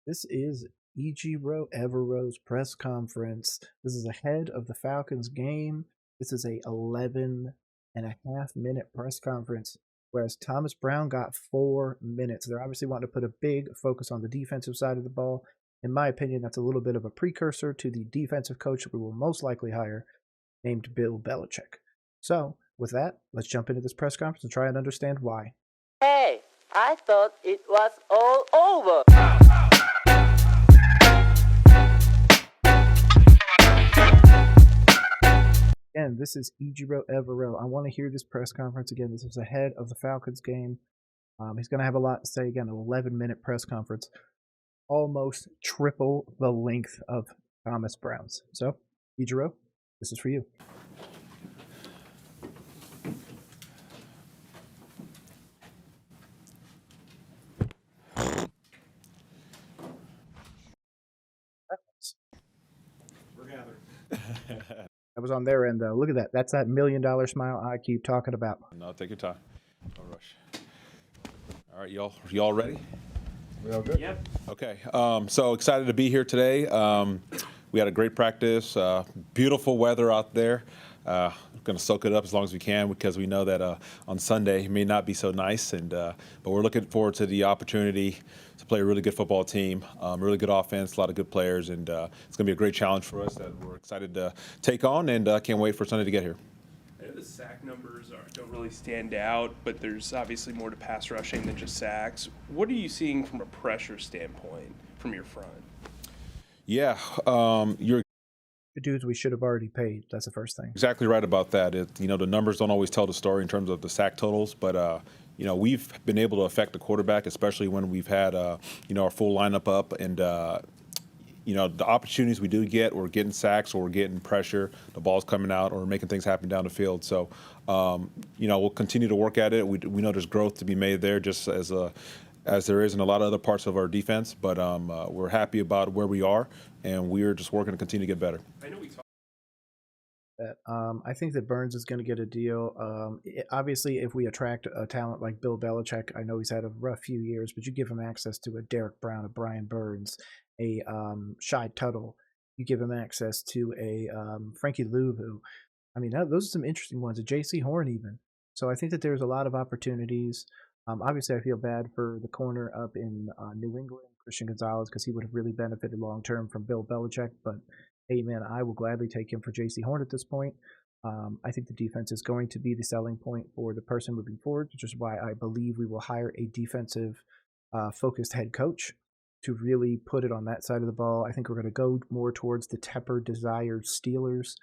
This is Ejiro Evero's press conference. This is ahead of the Falcons game. This is a 11.5 minute press conference, whereas Thomas Brown got 4 minutes. They're obviously wanting to put a big focus on the defensive side of the ball. In my opinion, that's a little bit of a precursor to the defensive coach we will most likely hire, named Bill Belichick. So, with that, let's jump into this press conference and try and understand why. Hey, I thought it was all over. Again, this is Ejiro Evero. I want to hear this press conference again. This is ahead of the Falcons game. He's going to have a lot to say again. An 11-minute press conference, almost triple the length of Thomas Brown's. So, Ejiro, this is for you. We're gathered. That was on their end, though. Look at that. That's that $1 million smile I keep talking about. No, take your time. No rush. All right, y'all ready? We all good? Yep. Okay. So excited to be here today. We had a great practice. Beautiful weather out there. Going to soak it up as long as we can because we know that on Sunday it may not be so nice. But we're looking forward to the opportunity to play a really good football team, really good offense, a lot of good players, and it's going to be a great challenge for us that we're excited to take on, and can't wait for Sunday to get here. I know the sack numbers don't really stand out, but there's obviously more to pass rushing than just sacks. What are you seeing from a pressure standpoint from your front? Yeah, you're The dudes we should have already paid. That's the first thing. exactly right about that. The numbers don't always tell the story in terms of the sack totals, but we've been able to affect the quarterback, especially when we've had our full lineup up, and the opportunities we do get, we're getting sacks or we're getting pressure, the ball's coming out, or we're making things happen down the field. So, we'll continue to work at it. We know there's growth to be made there, just as there is in a lot of other parts of our defense. But we're happy about where we are, and we're just working to continue to get better. I know we talked. That I think that Burns is going to get a deal. Obviously, if we attract a talent like Bill Belichick, I know he's had a rough few years, but you give him access to a Derek Brown, a Brian Burns, a Shy Tuttle. You give him access to a Frankie Louvu. I mean, those are some interesting ones. A J.C. Horn even. So I think that there's a lot of opportunities. Obviously, I feel bad for the corner up in New England, Christian Gonzalez, because he would have really benefited long term from Bill Belichick. But hey, man, I will gladly take him for J.C. Horn at this point. I think the defense is going to be the selling point for the person moving forward, which is why I believe we will hire a defensive focused head coach to really put it on that side of the ball. I think we're going to go more towards the Tepper desired Steelers.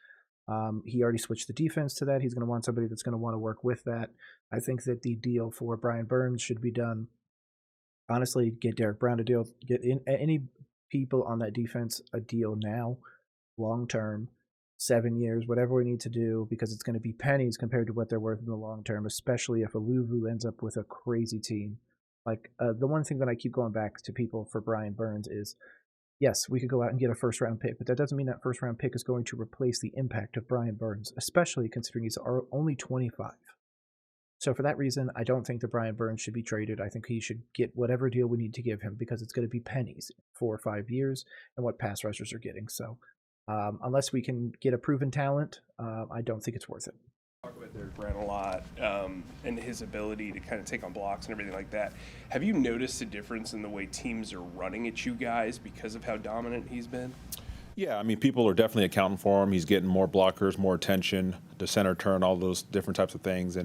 He already switched the defense to that. He's going to want somebody that's going to want to work with that. I think that the deal for Brian Burns should be done. Honestly, get Derek Brown a deal, get in any people on that defense a deal now, long term, 7 years, whatever we need to do, because it's going to be pennies compared to what they're worth in the long term, especially if Aluvu ends up with a crazy team. Like the one thing that I keep going back to people for Brian Burns is, yes, we could go out and get a first round pick, but that doesn't mean that first round pick is going to replace the impact of Brian Burns, especially considering he's only 25. So for that reason, I don't think that Brian Burns should be traded. I think he should get whatever deal we need to give him because it's going to be pennies, 4 or 5 years, and what pass rushers are getting. So unless we can get a proven talent, I don't think it's worth it. Talk about Derek Brown a lot and his ability to kind of take on blocks and everything like that. Have you noticed a difference in the way teams are running at you guys because of how dominant he's been? Yeah, I mean, people are definitely accounting for him. He's getting more blockers, more attention, the center turn, all those different types of things.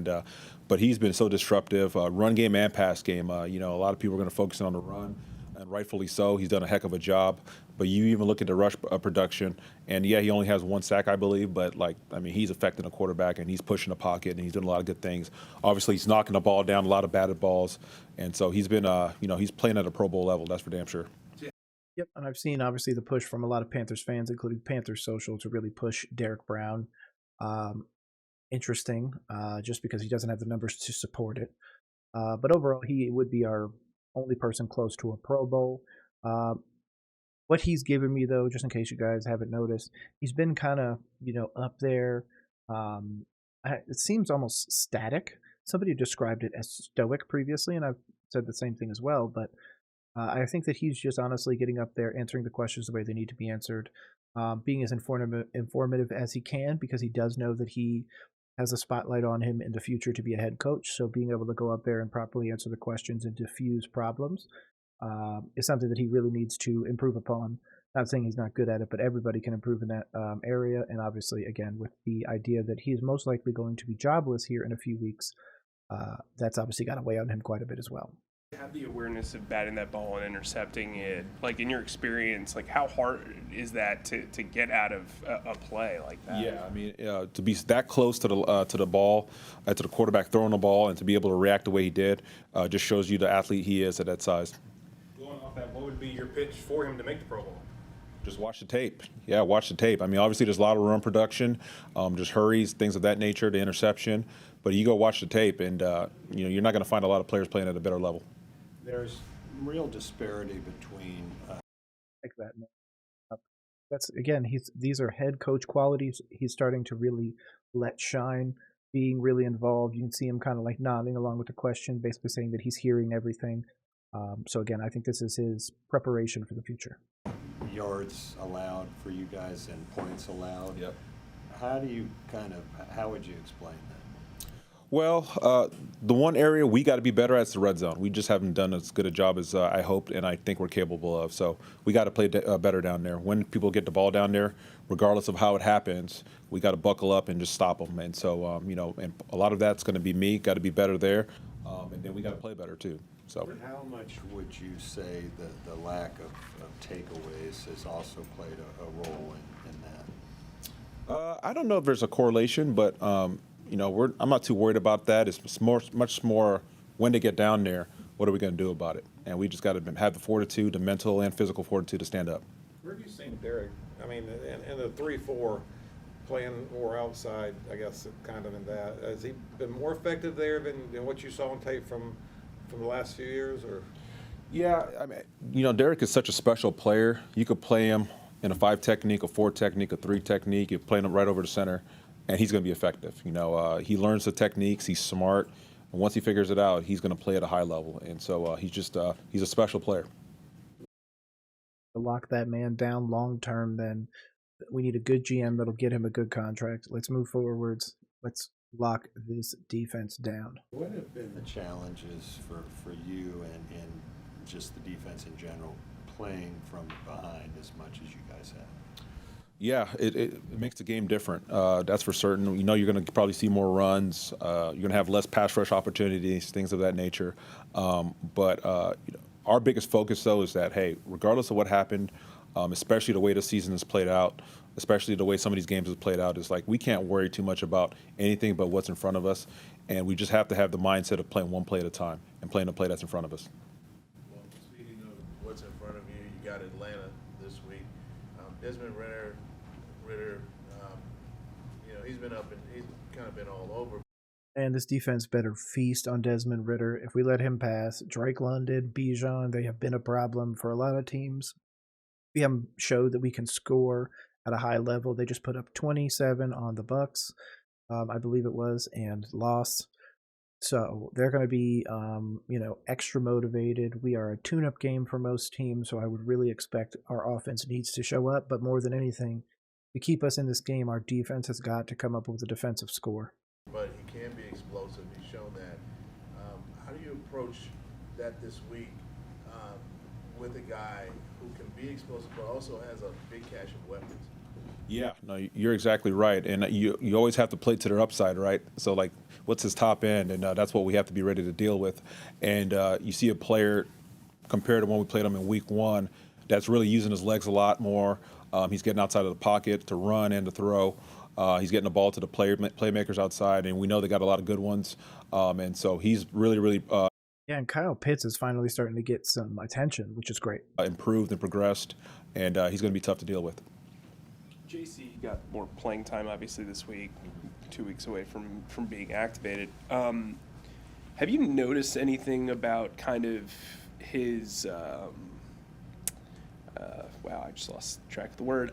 But he's been so disruptive, run game and pass game. A lot of people are going to focus on the run, and rightfully so. He's done a heck of a job. But you even look at the rush production, and yeah, he only has 1 sack, I believe. But he's affecting the quarterback, and he's pushing the pocket, and he's doing a lot of good things. Obviously, he's knocking the ball down, a lot of batted balls, and so he's been, he's playing at a Pro Bowl level. That's for damn sure. Yep, and I've seen obviously the push from a lot of Panthers fans, including Panthers Social, to really push Derek Brown. Interesting, just because he doesn't have the numbers to support it. But overall, he would be our only person close to a Pro Bowl. What he's given me, though, just in case you guys haven't noticed, he's been kind of, up there. It seems almost static. Somebody described it as stoic previously, and I've said the same thing as well. But I think that he's just honestly getting up there, answering the questions the way they need to be answered, being as informative as he can, because he does know that he has a spotlight on him in the future to be a head coach. So being able to go up there and properly answer the questions and diffuse problems is something that he really needs to improve upon. Not saying he's not good at it, but everybody can improve in that area. And obviously, again, with the idea that he's most likely going to be jobless here in a few weeks, that's obviously got to weigh on him quite a bit as well. Have the awareness of batting that ball and intercepting it. Like in your experience, like how hard is that to get out of a play like that? Yeah, I mean, to be that close to the ball, to the quarterback throwing the ball, and to be able to react the way he did, just shows you the athlete he is at that size. Going off that, what would be your pitch for him to make the Pro Bowl? Just watch the tape. Yeah, watch the tape. I mean, obviously there's a lot of run production, just hurries, things of that nature, the interception. But you go watch the tape, and you're not going to find a lot of players playing at a better level. There's real disparity between. Like that. That's again, these are head coach qualities. He's starting to really let shine, being really involved. You can see him kind of like nodding along with the question, basically saying that he's hearing everything. So again, I think this is his preparation for the future. Yards allowed for you guys and points allowed. Yep. How would you explain that? Well, the one area we got to be better at is the red zone. We just haven't done as good a job as I hoped, and I think we're capable of. So we got to play better down there. When people get the ball down there, regardless of how it happens, we got to buckle up and just stop them. And so, and a lot of that's going to be me. Got to be better there, and then we got to play better too. So. How much would you say that the lack of takeaways has also played a role in that? I don't know if there's a correlation, but I'm not too worried about that. It's much more when they get down there, what are we going to do about it? And we just got to have the fortitude, the mental and physical fortitude to stand up. Where have you seen Derek? I mean, in the 3-4, playing more outside, I guess, kind of in that. Has he been more effective there than what you saw on tape from the last few years? Or Yeah, I mean, Derek is such a special player. You could play him in a 5 technique, a 4 technique, a 3 technique. You play him right over the center, and he's going to be effective. He learns the techniques. He's smart. And once he figures it out, he's going to play at a high level. And so he's a special player. To lock that man down long term, then we need a good GM that'll get him a good contract. Let's move forwards. Let's lock this defense down. What have been the challenges for you and just the defense in general, playing from behind as much as you guys have? Yeah, it makes the game different. That's for certain. You're going to probably see more runs. You're going to have less pass rush opportunities, things of that nature. But our biggest focus, though, is that, hey, regardless of what happened, especially the way the season has played out, especially the way some of these games have played out, is like we can't worry too much about anything but what's in front of us. And we just have to have the mindset of playing one play at a time and playing the play that's in front of us. Well, speaking of what's in front of you, you got Atlanta this week. Desmond Ritter, he's been up and he's kind of been all over. And this defense better feast on Desmond Ritter. If we let him pass, Drake London, Bijan, they have been a problem for a lot of teams. We haven't showed that we can score at a high level. They just put up 27 on the Bucks, I believe it was, and lost. So they're going to be, extra motivated. We are a tune-up game for most teams, so I would really expect our offense needs to show up. But more than anything, to keep us in this game, our defense has got to come up with a defensive score. But he can be explosive. He's shown that. How do you approach that this week with a guy who can be explosive but also has a big cache of weapons? Yeah, no, you're exactly right. And you always have to play to their upside, right? So, like, what's his top end? And that's what we have to be ready to deal with. And you see a player, compared to when we played him in week 1, that's really using his legs a lot more. He's getting outside of the pocket to run and to throw. He's getting the ball to the playmakers outside, and we know they got a lot of good ones. And so he's really yeah, and Kyle Pitts is finally starting to get some attention, which is great. improved and progressed, and he's going to be tough to deal with. JC got more playing time, obviously, this week, 2 weeks away from being activated. Have you noticed anything about kind of his wow, I just lost track of the word.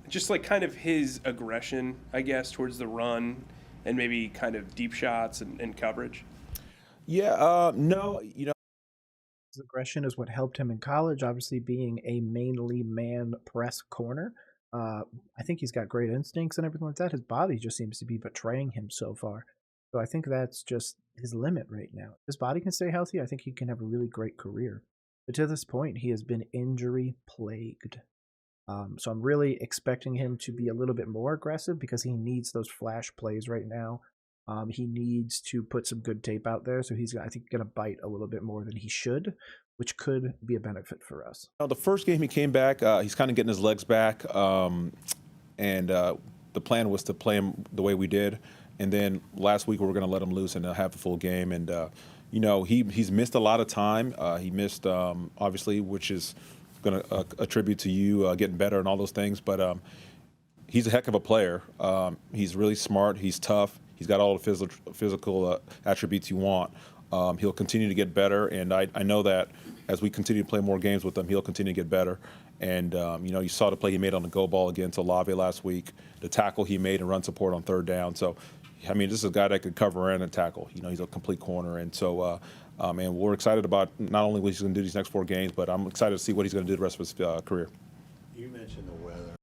Just like kind of his aggression, I guess, towards the run and maybe kind of deep shots and coverage? Yeah, no, His aggression is what helped him in college, obviously being a mainly man press corner. Uh, I think he's got great instincts and everything like that. His body just seems to be betraying him so far. So I think that's just his limit right now. If his body can stay healthy, I think he can have a really great career. But to this point, he has been injury plagued. So I'm really expecting him to be a little bit more aggressive because he needs those flash plays right now. He needs to put some good tape out there, so he's I think going to bite a little bit more than he should, which could be a benefit for us. The first game he came back, he's kind of getting his legs back, and the plan was to play him the way we did. And then last week we were going to let him loose and have the full game. And he's missed a lot of time. He missed obviously, which is going to attribute to you getting better and all those things. But he's a heck of a player. He's really smart. He's tough. He's got all the physical attributes you want. He'll continue to get better, and I know that as we continue to play more games with him, he'll continue to get better. And you saw the play he made on the go ball against Olave last week, the tackle he made and run support on third down. So, I mean, this is a guy that could cover in and tackle. He's a complete corner, and so and we're excited about not only what he's going to do these next 4 games, but I'm excited to see what he's going to do the rest of his career. You mentioned the weather.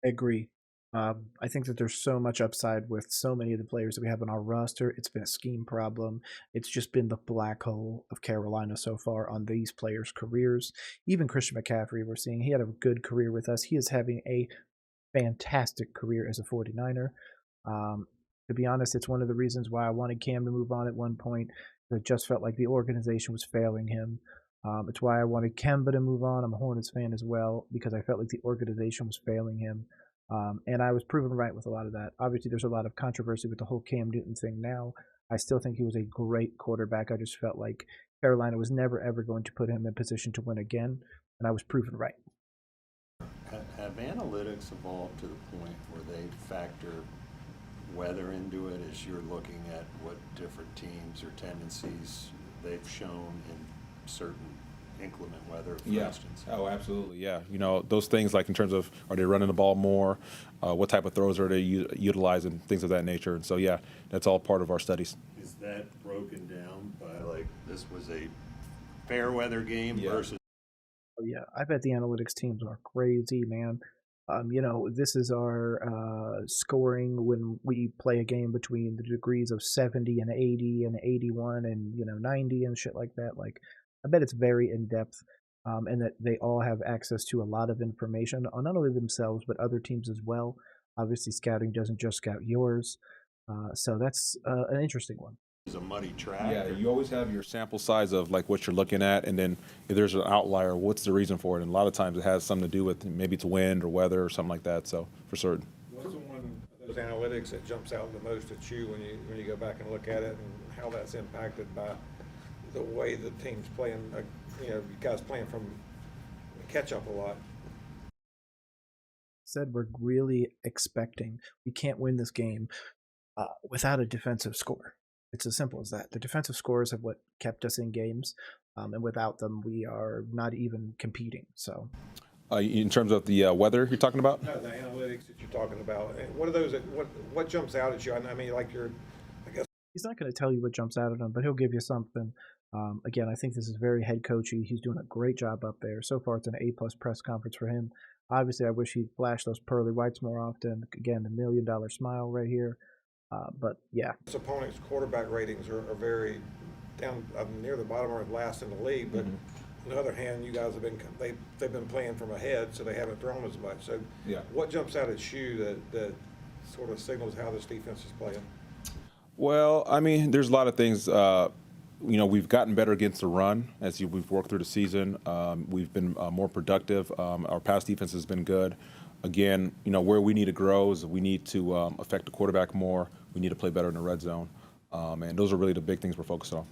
I agree. I think that there's so much upside with so many of the players that we have on our roster. It's been a scheme problem. It's just been the black hole of Carolina so far on these players' careers. Even Christian McCaffrey, we're seeing he had a good career with us. He is having a fantastic career as a 49er. To be honest, it's one of the reasons why I wanted Cam to move on at one point. It just felt like the organization was failing him. It's why I wanted Kemba to move on. I'm a Hornets fan as well because I felt like the organization was failing him. And I was proven right with a lot of that. Obviously, there's a lot of controversy with the whole Cam Newton thing now. I still think he was a great quarterback. I just felt like Carolina was never, ever going to put him in position to win again, and I was proven right. Have analytics evolved to the point where they factor weather into it as you're looking at what different teams or tendencies they've shown in certain inclement weather, for instance? Oh, absolutely. Yeah. Those things like in terms of are they running the ball more, what type of throws are they utilizing, things of that nature. And so, yeah, that's all part of our studies. Is that broken down by like this was a fair weather game versus? Oh, yeah, I bet the analytics teams are crazy, man. This is our scoring when we play a game between the degrees of 70 and 80 and 81 and 90 and shit like that. Like, I bet it's very in depth, and that they all have access to a lot of information on not only themselves but other teams as well. Obviously, scouting doesn't just scout yours, so that's an interesting one. It's a muddy track. Yeah, you always have your sample size of like what you're looking at, and then if there's an outlier, what's the reason for it? And a lot of times it has something to do with maybe it's wind or weather or something like that. So for certain. What's the one of those analytics that jumps out the most at you when you go back and look at it, and how that's impacted by the way the team's playing? You guys playing from catch up a lot. Said we're really expecting we can't win this game without a defensive score. It's as simple as that. The defensive scores have what kept us in games, and without them, we are not even competing. So, in terms of the weather you're talking about? No, the analytics that you're talking about. What are those? What jumps out at you? I mean, like I guess he's not going to tell you what jumps out at him, but he'll give you something. Again, I think this is very head coachy. He's doing a great job up there. So far, it's an A+ press conference for him. Obviously, I wish he'd flash those pearly whites more often. Again, the $1 million smile right here. But yeah, this opponent's quarterback ratings are very down near the bottom or last in the league. But on the other hand, you guys have been they've been playing from ahead, so they haven't thrown as much. So what jumps out at you that sort of signals how this defense is playing? Well, I mean, there's a lot of things. We've gotten better against the run as we've worked through the season. We've been more productive. Our pass defense has been good. Again, where we need to grow is we need to affect the quarterback more. We need to play better in the red zone. And those are really the big things we're focused on.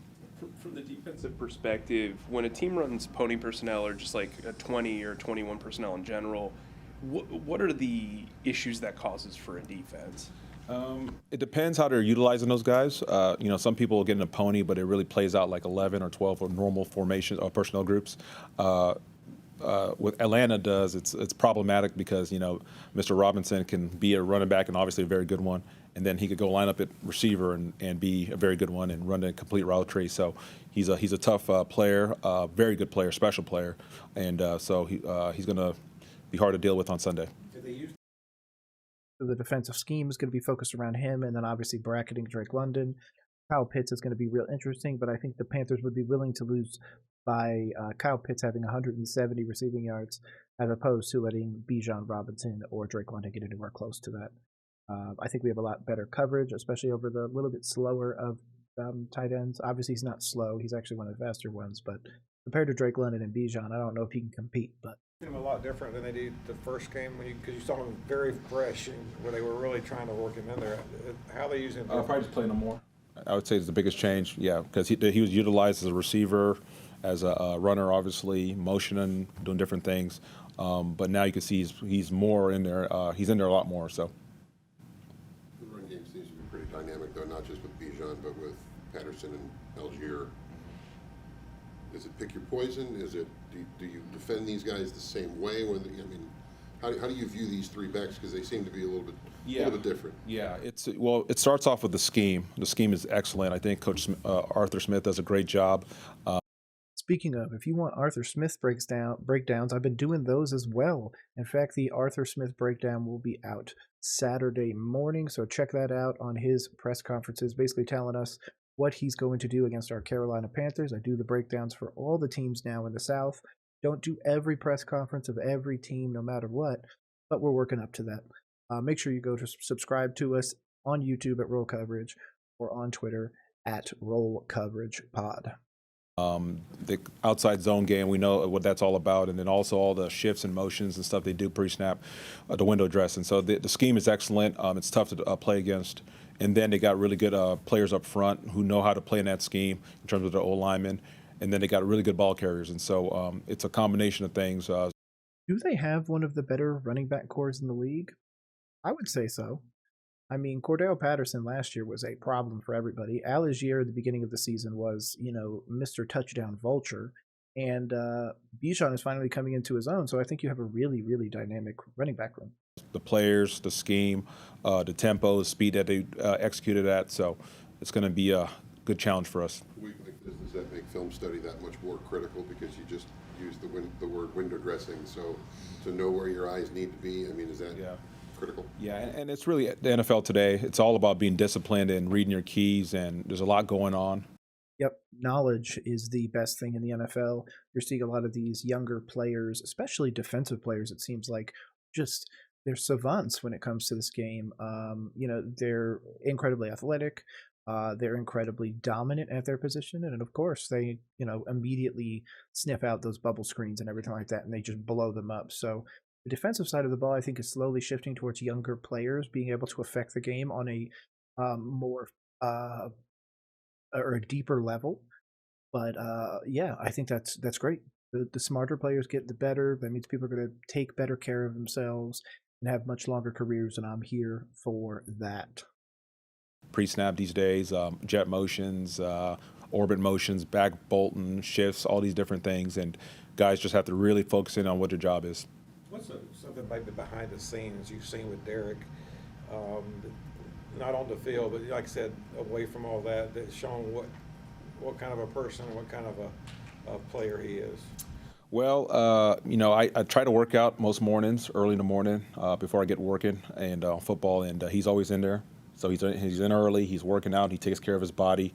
From the defensive perspective, when a team runs pony personnel or just like a 20 or 21 personnel in general, what are the issues that causes for a defense? It depends how they're utilizing those guys. Some people will get in a pony, but it really plays out like 11 or 12 or normal formation or personnel groups. what Atlanta does, it's problematic because Mr. Robinson can be a running back and obviously a very good one, and then he could go line up at receiver and be a very good one and run a complete route tree. So he's a tough player, very good player, special player, and so he's going to be hard to deal with on Sunday. So the defensive scheme is going to be focused around him, and then obviously bracketing Drake London. Kyle Pitts is going to be real interesting, but I think the Panthers would be willing to lose by Kyle Pitts having 170 receiving yards as opposed to letting Bijan Robinson or Drake London get anywhere close to that. I think we have a lot better coverage, especially over the little bit slower of tight ends. Obviously, he's not slow. He's actually one of the faster ones, but compared to Drake London and Bijan, I don't know if he can compete, but Them a lot different than they did the first game because you saw them very fresh and where they were really trying to work him in there. How they use him? Probably just playing him more. I would say it's the biggest change, yeah, because he was utilized as a receiver, as a runner, obviously, motioning, doing different things. But now you can see he's more in there. He's in there a lot more. So the run game seems to be pretty dynamic, though, not just with Bijan, but with Patterson and Algier. Is it pick your poison? Is it do you defend these guys the same way? How do you view these three backs? Because they seem to be a little bit different. Yeah, it starts off with the scheme. The scheme is excellent. I think Coach Arthur Smith does a great job. Speaking of, if you want Arthur Smith breakdowns, I've been doing those as well. In fact, the Arthur Smith breakdown will be out Saturday morning, so check that out on his press conferences, basically telling us what he's going to do against our Carolina Panthers. I do the breakdowns for all the teams now in the South. Don't do every press conference of every team, no matter what, but we're working up to that. Make sure you go to subscribe to us on YouTube at Roll Coverage or on Twitter at Roll Coverage Pod. The outside zone game, we know what that's all about, and then also all the shifts and motions and stuff they do pre-snap, the window dress. And so the scheme is excellent. It's tough to play against. And then they got really good players up front who know how to play in that scheme in terms of the O-linemen. And then they got really good ball carriers. And so it's a combination of things. Do they have one of the better running back cores in the league? I would say so. I mean, Cordell Patterson last year was a problem for everybody. Algier at the beginning of the season was, Mr. Touchdown Vulture. And Bijan is finally coming into his own. So I think you have a really, really dynamic running back room. The players, the scheme, the tempo, the speed that they executed at. So it's going to be a good challenge for us. A week like this, does that make film study that much more critical because you just used the word window dressing? So to know where your eyes need to be, is that critical? Yeah, and it's really the NFL today. It's all about being disciplined and reading your keys, and there's a lot going on. Yep, knowledge is the best thing in the NFL. You're seeing a lot of these younger players, especially defensive players, it seems like, just they're savants when it comes to this game. They're incredibly athletic. They're incredibly dominant at their position. And of course, they, immediately sniff out those bubble screens and everything like that, and they just blow them up. So the defensive side of the ball, I think, is slowly shifting towards younger players being able to affect the game on a more or a deeper level. But I think that's great. The smarter players get the better. That means people are going to take better care of themselves and have much longer careers, and I'm here for that. Pre-snap these days, jet motions, orbit motions, back bolting, shifts, all these different things, and guys just have to really focus in on what their job is. What's something maybe behind the scenes you've seen with Derek, not on the field, but like I said, away from all that, that's shown what kind of a person, what kind of a player he is? Well, I try to work out most mornings, early in the morning, before I get working and football, and he's always in there. So he's in early, he's working out, he takes care of his body.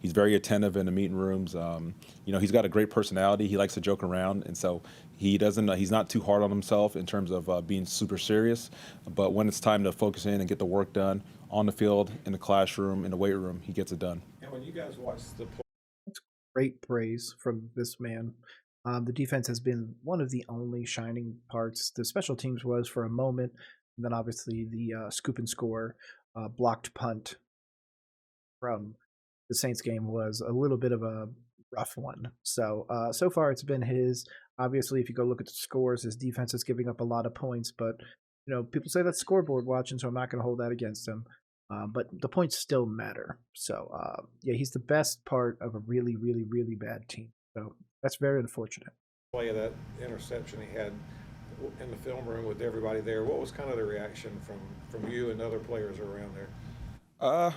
He's very attentive in the meeting rooms. He's got a great personality. He likes to joke around, and so he's not too hard on himself in terms of being super serious. But when it's time to focus in and get the work done on the field, in the classroom, in the weight room, he gets it done. And when you guys watch the play, that's great praise from this man. The defense has been one of the only shining parts. The special teams was for a moment, and then obviously the scoop and score blocked punt from the Saints game was a little bit of a rough one. So far it's been his. Obviously, if you go look at the scores, his defense is giving up a lot of points, but people say that's scoreboard watching, so I'm not going to hold that against him. But the points still matter. So he's the best part of a really, really, really bad team. So that's very unfortunate. play of that interception he had in the film room with everybody there, what was kind of the reaction from you and other players around there?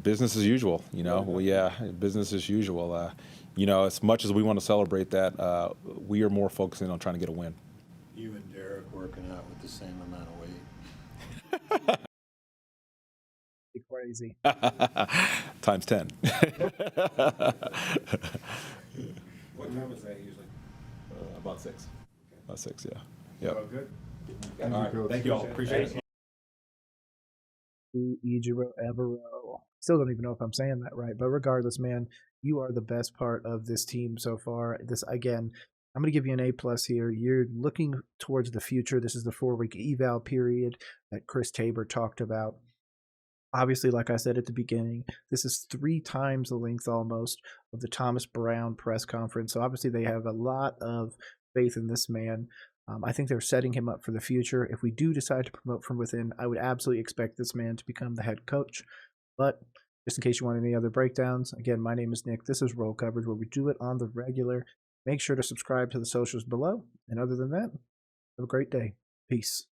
Business as usual, you know. Well, yeah, business as usual. You know, as much as we want to celebrate that, we are more focusing on trying to get a win. You and Derek working out with the same amount of weight. Crazy. Times 10. What time is that usually? About 6. About 6, yeah. Yep. Oh, good. All right. Thank you all. Appreciate it. Ejiro Evero. Still don't even know if I'm saying that right, but regardless, man, you are the best part of this team so far. This again, I'm going to give you an A+ here. You're looking towards the future. This is the 4-week eval period that Chris Tabor talked about. Obviously, like I said at the beginning, this is 3 times the length almost of the Thomas Brown press conference. So obviously they have a lot of faith in this man. I think they're setting him up for the future. If we do decide to promote from within, I would absolutely expect this man to become the head coach. But just in case you want any other breakdowns, again, my name is Nick. This is Roll Coverage, where we do it on the regular. Make sure to subscribe to the socials below. And other than that, have a great day. Peace.